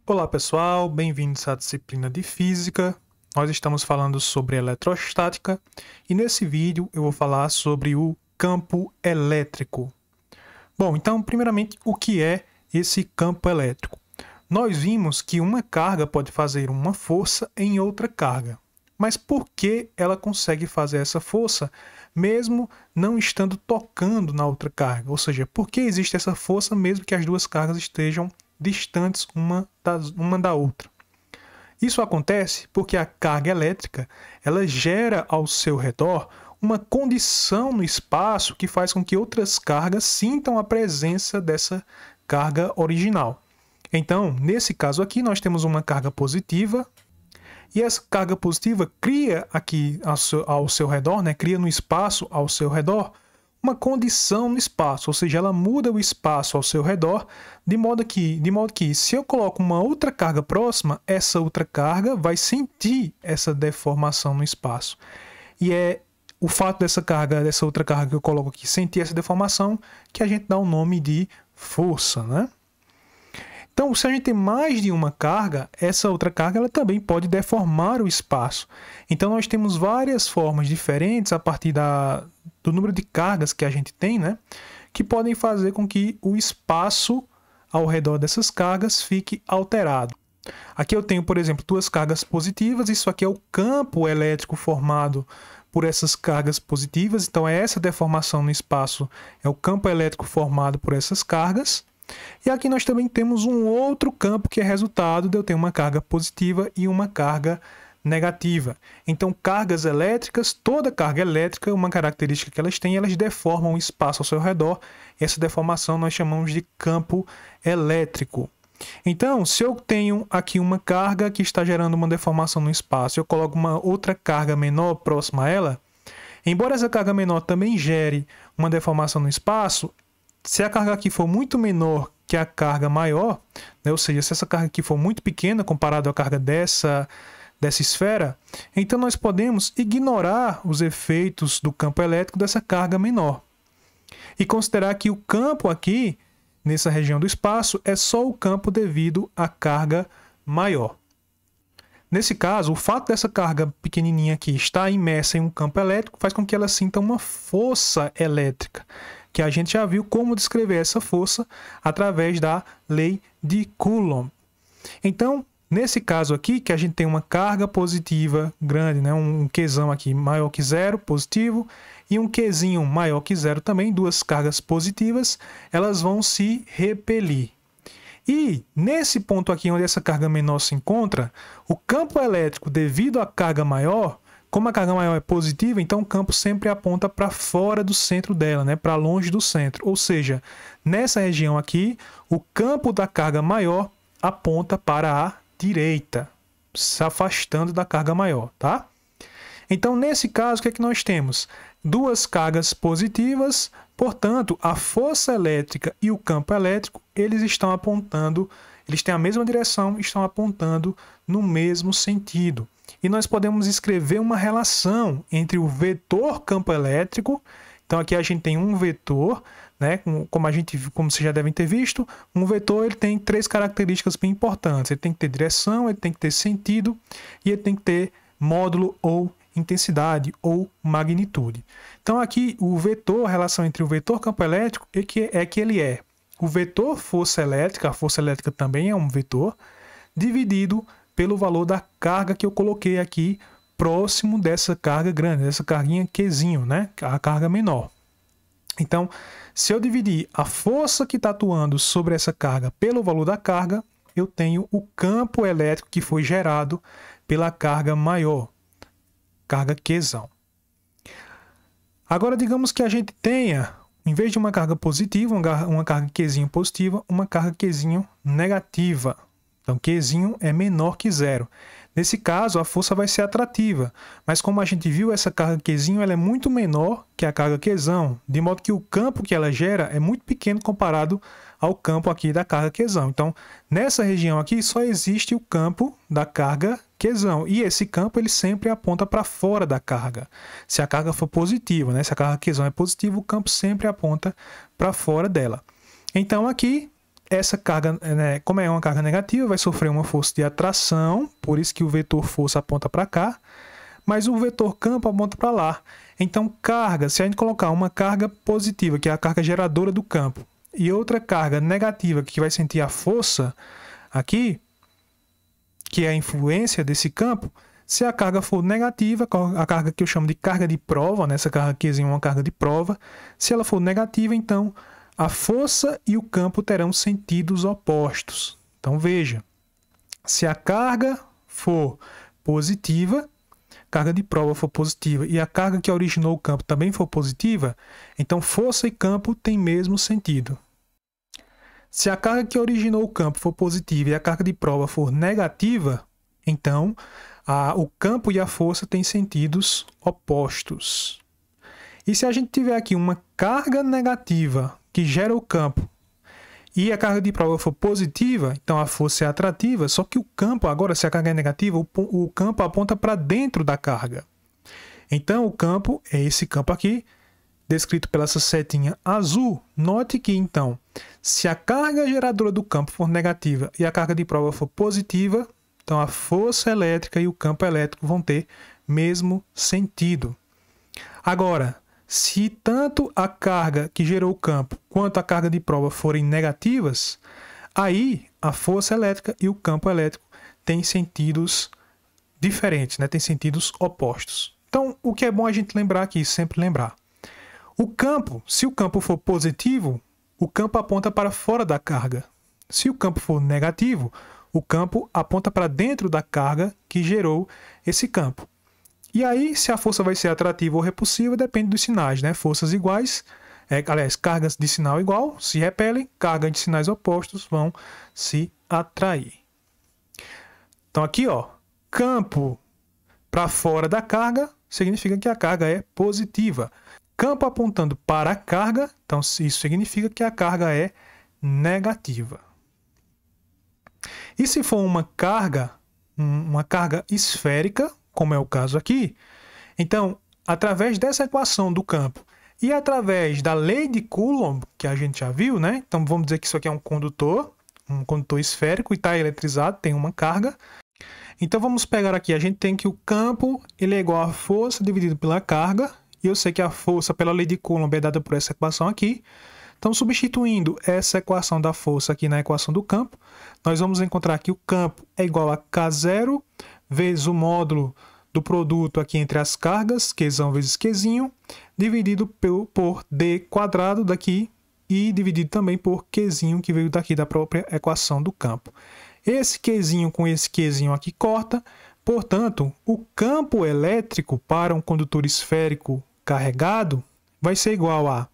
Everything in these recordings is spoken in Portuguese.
Olá pessoal, bem-vindos à disciplina de Física. Nós estamos falando sobre eletrostática e nesse vídeo eu vou falar sobre o campo elétrico. Bom, então primeiramente o que é esse campo elétrico? Nós vimos que uma carga pode fazer uma força em outra carga. Mas por que ela consegue fazer essa força mesmo não estando tocando na outra carga? Ou seja, por que existe essa força mesmo que as duas cargas estejam distantes uma da outra? Isso acontece porque a carga elétrica ela gera ao seu redor uma condição no espaço que faz com que outras cargas sintam a presença dessa carga original. Então, nesse caso aqui, nós temos uma carga positiva e essa carga positiva cria aqui ao seu redor, cria no espaço ao seu redor uma condição no espaço, ou seja, ela muda o espaço ao seu redor, de modo que se eu coloco uma outra carga próxima, essa outra carga vai sentir essa deformação no espaço. E é o fato dessa outra carga que eu coloco aqui sentir essa deformação que a gente dá o nome de força, né? Então, se a gente tem mais de uma carga, essa outra carga ela também pode deformar o espaço. Então, nós temos várias formas diferentes a partir do número de cargas que a gente tem, que podem fazer com que o espaço ao redor dessas cargas fique alterado. Aqui eu tenho, por exemplo, duas cargas positivas. Isso aqui é o campo elétrico formado por essas cargas positivas. Então, essa deformação no espaço é o campo elétrico formado por essas cargas. E aqui nós também temos um outro campo que é resultado de eu ter uma carga positiva e uma carga negativa. Então, cargas elétricas, toda carga elétrica, uma característica que elas têm, elas deformam o espaço ao seu redor. Essa deformação nós chamamos de campo elétrico. Então, se eu tenho aqui uma carga que está gerando uma deformação no espaço, eu coloco uma outra carga menor próxima a ela, embora essa carga menor também gere uma deformação no espaço, se a carga aqui for muito menor que a carga maior, ou seja, se essa carga aqui for muito pequena comparado à carga dessa esfera, então nós podemos ignorar os efeitos do campo elétrico dessa carga menor e considerar que o campo aqui, nessa região do espaço, é só o campo devido à carga maior. Nesse caso, o fato dessa carga pequenininha aqui estar imersa em um campo elétrico faz com que ela sinta uma força elétrica, que a gente já viu como descrever essa força através da lei de Coulomb. Então, nesse caso aqui, que a gente tem uma carga positiva grande, um Qzão aqui maior que zero, positivo, e um Qzinho maior que zero também, duas cargas positivas, elas vão se repelir. E nesse ponto aqui onde essa carga menor se encontra, o campo elétrico devido à carga maior, como a carga maior é positiva, então o campo sempre aponta para fora do centro dela, para longe do centro. Ou seja, nessa região aqui, o campo da carga maior aponta para a direita, se afastando da carga maior, tá? Então, nesse caso, o que é que nós temos? Duas cargas positivas, portanto, a força elétrica e o campo elétrico, eles estão apontando, eles têm a mesma direção, estão apontando no mesmo sentido. E nós podemos escrever uma relação entre o vetor campo elétrico. Então aqui a gente tem um vetor, como vocês já devem ter visto, um vetor ele tem três características bem importantes. Ele tem que ter direção, ele tem que ter sentido e ele tem que ter módulo ou intensidade ou magnitude. Então aqui o vetor, a relação entre o vetor campo elétrico é que ele é o vetor força elétrica, a força elétrica também é um vetor, dividido pelo valor da carga que eu coloquei aqui próximo dessa carga grande, dessa carguinha Qzinho, a carga menor. Então, se eu dividir a força que está atuando sobre essa carga pelo valor da carga, eu tenho o campo elétrico que foi gerado pela carga maior, carga Qzão. Agora, digamos que a gente tenha, em vez de uma carga positiva, uma carga Qzinho positiva, uma carga Qzinho negativa. Então, Qzinho é menor que zero. Nesse caso, a força vai ser atrativa. Mas como a gente viu, essa carga Qzinho ela é muito menor que a carga Qzão, de modo que o campo que ela gera é muito pequeno comparado ao campo aqui da carga Qzão. Então, nessa região aqui, só existe o campo da carga Qzão. E esse campo ele sempre aponta para fora da carga. Se a carga for positiva, se a carga Qzão é positiva, o campo sempre aponta para fora dela. Então, aqui essa carga, né, como é uma carga negativa, vai sofrer uma força de atração, por isso que o vetor força aponta para cá, mas o vetor campo aponta para lá. Então, carga, se a gente colocar uma carga positiva, que é a carga geradora do campo, e outra carga negativa, que vai sentir a força aqui, que é a influência desse campo, se a carga for negativa, a carga que eu chamo de carga de prova, nessa carga aqui é uma carga de prova, se ela for negativa, então a força e o campo terão sentidos opostos. Então veja, se a carga for positiva, carga de prova for positiva e a carga que originou o campo também for positiva, então força e campo têm mesmo sentido. Se a carga que originou o campo for positiva e a carga de prova for negativa, então o campo e a força têm sentidos opostos. E se a gente tiver aqui uma carga negativa que gera o campo e a carga de prova for positiva, então a força é atrativa, só que o campo, agora se a carga é negativa, o campo aponta para dentro da carga. Então o campo é esse campo aqui, descrito pela essa setinha azul. Note que então, se a carga geradora do campo for negativa e a carga de prova for positiva, então a força elétrica e o campo elétrico vão ter mesmo sentido. Agora, se tanto a carga que gerou o campo quanto a carga de prova forem negativas, aí a força elétrica e o campo elétrico têm sentidos diferentes, né? Têm sentidos opostos. Então, o que é bom a gente lembrar aqui, sempre lembrar. O campo, se o campo for positivo, o campo aponta para fora da carga. Se o campo for negativo, o campo aponta para dentro da carga que gerou esse campo. E aí, se a força vai ser atrativa ou repulsiva, depende dos sinais, né? Forças iguais, aliás, cargas de sinal igual se repelem, cargas de sinais opostos vão se atrair. Então aqui, ó, campo para fora da carga significa que a carga é positiva. Campo apontando para a carga, então isso significa que a carga é negativa. E se for uma carga esférica, como é o caso aqui, então, através dessa equação do campo e através da lei de Coulomb, que a gente já viu, né? Então, vamos dizer que isso aqui é um condutor esférico e está eletrizado, tem uma carga. Então, vamos pegar aqui, a gente tem que o campo ele é igual à força dividido pela carga, e eu sei que a força pela lei de Coulomb é dada por essa equação aqui. Então, substituindo essa equação da força aqui na equação do campo, nós vamos encontrar que o campo é igual a K0 vezes o módulo do produto aqui entre as cargas, Qzão vezes Qzinho, dividido por D quadrado daqui e dividido também por Qzinho, que veio daqui da própria equação do campo. Esse Qzinho com esse Qzinho aqui corta, portanto, o campo elétrico para um condutor esférico carregado vai ser igual a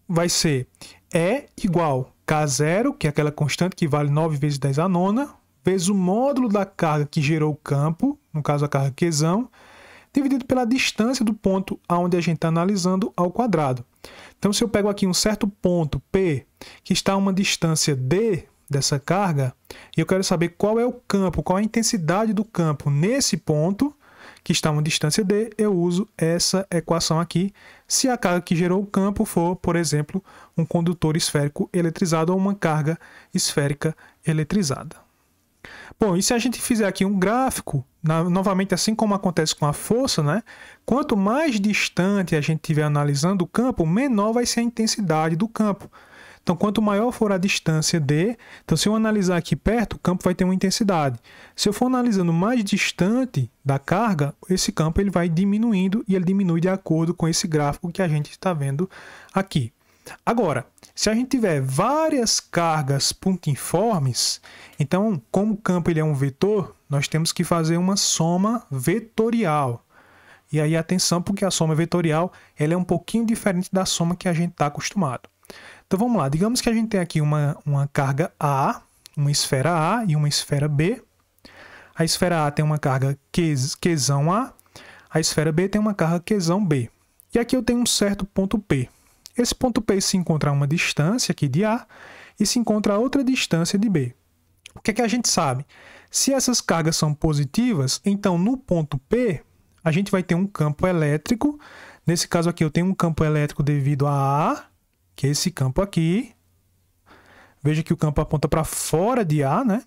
vai ser E igual K0, que é aquela constante que vale 9 vezes 10 a nona, vezes o módulo da carga que gerou o campo, no caso a carga Qzão, dividido pela distância do ponto onde a gente está analisando ao quadrado. Então, se eu pego aqui um certo ponto P, que está a uma distância D dessa carga, e eu quero saber qual é o campo, qual é a intensidade do campo nesse ponto, que está a uma distância D, eu uso essa equação aqui, se a carga que gerou o campo for, por exemplo, um condutor esférico eletrizado ou uma carga esférica eletrizada. Bom, e se a gente fizer aqui um gráfico, novamente assim como acontece com a força, né? Quanto mais distante a gente estiver analisando o campo, menor vai ser a intensidade do campo. Então, quanto maior for a distância D, então se eu analisar aqui perto, o campo vai ter uma intensidade. Se eu for analisando mais distante da carga, esse campo ele vai diminuindo e ele diminui de acordo com esse gráfico que a gente está vendo aqui. Agora, se a gente tiver várias cargas pontiformes, então, como o campo ele é um vetor, nós temos que fazer uma soma vetorial. E aí, atenção, porque a soma vetorial ela é um pouquinho diferente da soma que a gente está acostumado. Então, vamos lá. Digamos que a gente tem aqui uma carga A, uma esfera A e uma esfera B. A esfera A tem uma carga Qzão A, a esfera B tem uma carga Qzão B. E aqui eu tenho um certo ponto P. Esse ponto P se encontra a uma distância aqui de A e se encontra a outra distância de B. O que é que a gente sabe? Se essas cargas são positivas, então no ponto P a gente vai ter um campo elétrico. Nesse caso aqui eu tenho um campo elétrico devido a A que é esse campo aqui. Veja que o campo aponta para fora de A, né?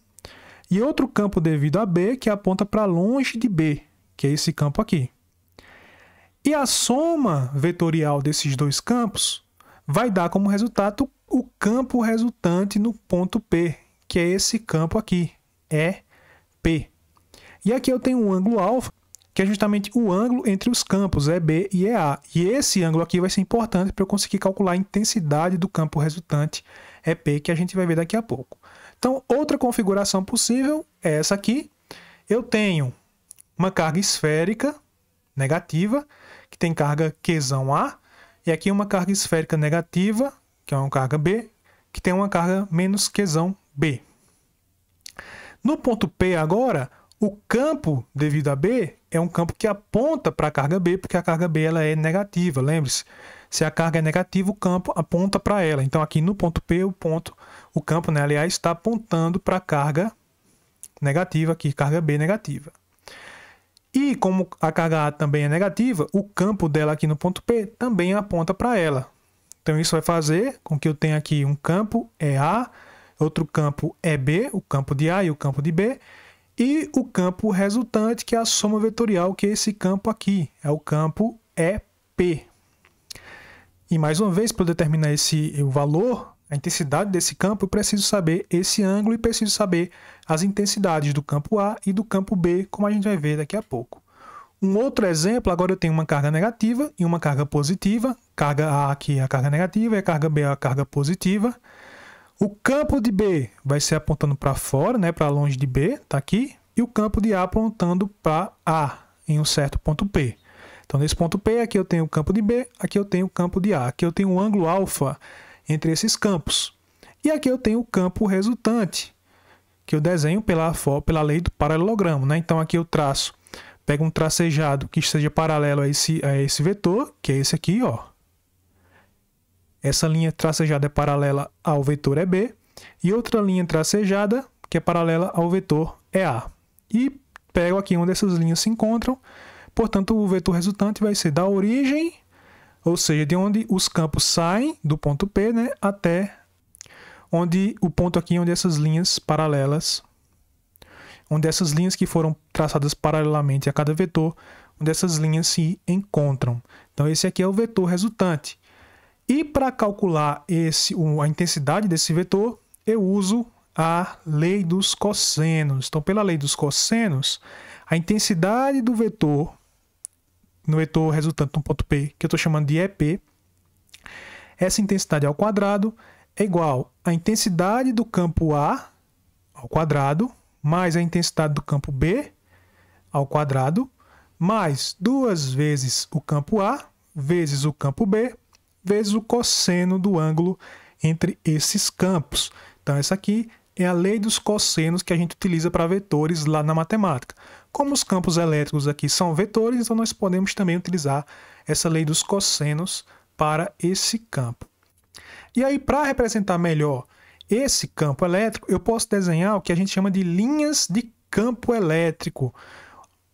E outro campo devido a B, que aponta para longe de B, que é esse campo aqui. E a soma vetorial desses dois campos vai dar como resultado o campo resultante no ponto P, que é esse campo aqui, é P. E aqui eu tenho um ângulo alfa, que é justamente o ângulo entre os campos, EB e EA. E esse ângulo aqui vai ser importante para eu conseguir calcular a intensidade do campo resultante, EP, que a gente vai ver daqui a pouco. Então, outra configuração possível é essa aqui. Eu tenho uma carga esférica negativa, que tem carga Qzão A, e aqui uma carga esférica negativa, que é uma carga B, que tem uma carga menos Qzão B. No ponto P agora, o campo devido a B é um campo que aponta para a carga B, porque a carga B ela é negativa, lembre-se. Se a carga é negativa, o campo aponta para ela. Então, aqui no ponto P, o campo, né, aliás, está apontando para a carga negativa, aqui, carga B negativa. E como a carga A também é negativa, o campo dela aqui no ponto P também aponta para ela. Então, isso vai fazer com que eu tenha aqui um campo EA, outro campo EB, o campo de A e o campo de B, e o campo resultante, que é a soma vetorial, que é esse campo aqui, é o campo EP. E mais uma vez, para eu determinar o valor, a intensidade desse campo, eu preciso saber esse ângulo e preciso saber as intensidades do campo A e do campo B, como a gente vai ver daqui a pouco. Um outro exemplo, agora eu tenho uma carga negativa e uma carga positiva. Carga A aqui é a carga negativa e a carga B é a carga positiva. O campo de B vai ser apontando para fora, né, para longe de B, tá aqui. E o campo de A apontando para A, em um certo ponto P. Então, nesse ponto P, aqui eu tenho o campo de B, aqui eu tenho o campo de A. Aqui eu tenho um ângulo alfa entre esses campos. E aqui eu tenho o campo resultante, que eu desenho pela lei do paralelogramo, né? Então, aqui eu pego um tracejado que seja paralelo a esse vetor, que é esse aqui, ó. Essa linha tracejada é paralela ao vetor EB. E outra linha tracejada que é paralela ao vetor EA. E pego aqui onde essas linhas se encontram. Portanto, o vetor resultante vai ser da origem, ou seja, de onde os campos saem do ponto P, né, até o ponto aqui onde essas linhas paralelas, onde essas linhas que foram traçadas paralelamente a cada vetor, onde essas linhas se encontram. Então, esse aqui é o vetor resultante. E para calcular a intensidade desse vetor, eu uso a lei dos cossenos. Então, pela lei dos cossenos, a intensidade do vetor no vetor resultante no ponto P, que eu estou chamando de EP, essa intensidade ao quadrado é igual à intensidade do campo A ao quadrado, mais a intensidade do campo B ao quadrado, mais 2 vezes o campo A, vezes o campo B, vezes o cosseno do ângulo entre esses campos. Então, essa aqui é a lei dos cossenos que a gente utiliza para vetores lá na matemática. Como os campos elétricos aqui são vetores, então nós podemos também utilizar essa lei dos cossenos para esse campo. E aí, para representar melhor esse campo elétrico, eu posso desenhar o que a gente chama de linhas de campo elétrico,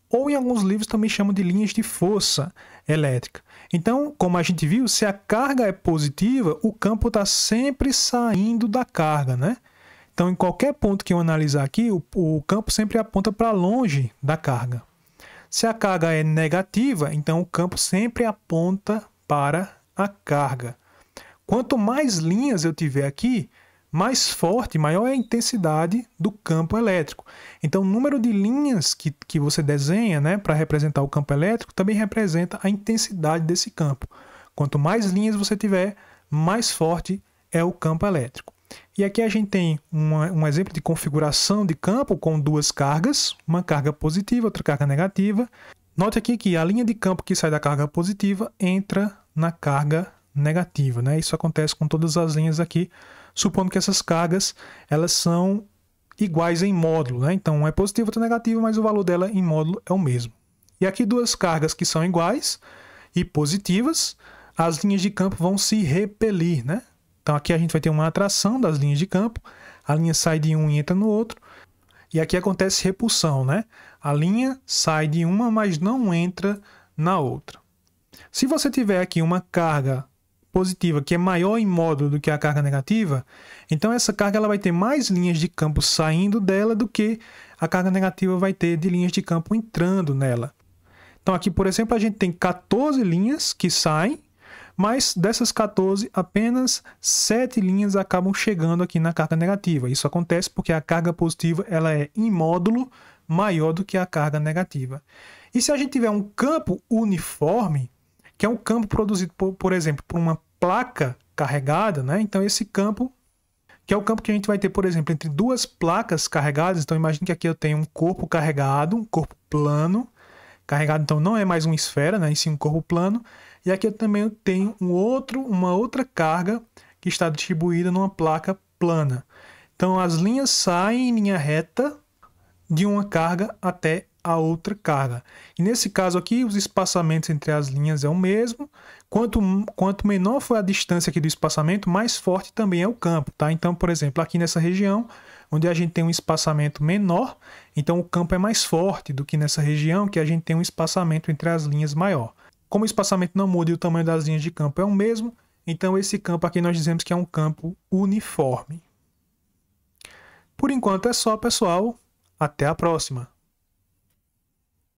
ou em alguns livros também chamam de linhas de força elétrica. Então, como a gente viu, se a carga é positiva, o campo está sempre saindo da carga, né? Então, em qualquer ponto que eu analisar aqui, o campo sempre aponta para longe da carga. Se a carga é negativa, então o campo sempre aponta para a carga. Quanto mais linhas eu tiver aqui, mais forte, maior é a intensidade do campo elétrico. Então, o número de linhas que você desenha, né, para representar o campo elétrico também representa a intensidade desse campo. Quanto mais linhas você tiver, mais forte é o campo elétrico. E aqui a gente tem um exemplo de configuração de campo com 2 cargas, uma carga positiva, outra carga negativa. Note aqui que a linha de campo que sai da carga positiva entra na carga negativa, né? Isso acontece com todas as linhas aqui, supondo que essas cargas elas são iguais em módulo, né? Então, uma é positiva, outra é negativa, mas o valor dela em módulo é o mesmo. E aqui 2 cargas que são iguais e positivas, as linhas de campo vão se repelir, né? Então, aqui a gente vai ter uma atração das linhas de campo, a linha sai de um e entra no outro, e aqui acontece repulsão, né? A linha sai de uma, mas não entra na outra. Se você tiver aqui uma carga positiva, que é maior em módulo do que a carga negativa, então essa carga ela vai ter mais linhas de campo saindo dela do que a carga negativa vai ter de linhas de campo entrando nela. Então aqui, por exemplo, a gente tem 14 linhas que saem, mas dessas 14, apenas 7 linhas acabam chegando aqui na carga negativa. Isso acontece porque a carga positiva ela é em módulo maior do que a carga negativa. E se a gente tiver um campo uniforme, que é um campo produzido, por exemplo, por uma placa carregada, né? Então esse campo, que é o campo que a gente vai ter, por exemplo, entre duas placas carregadas. Então imagine que aqui eu tenho um corpo carregado, um corpo plano, carregado então não é mais uma esfera, né? E sim um corpo plano. E aqui eu também tenho uma outra carga que está distribuída numa placa plana. Então as linhas saem em linha reta de uma carga até a outra carga. E nesse caso aqui, os espaçamentos entre as linhas é o mesmo. Quanto menor for a distância aqui do espaçamento, mais forte também é o campo, tá? Então, por exemplo, aqui nessa região, onde a gente tem um espaçamento menor, então o campo é mais forte do que nessa região, que a gente tem um espaçamento entre as linhas maior. Como o espaçamento não muda e o tamanho das linhas de campo é o mesmo, então esse campo aqui nós dizemos que é um campo uniforme. Por enquanto é só, pessoal. Até a próxima!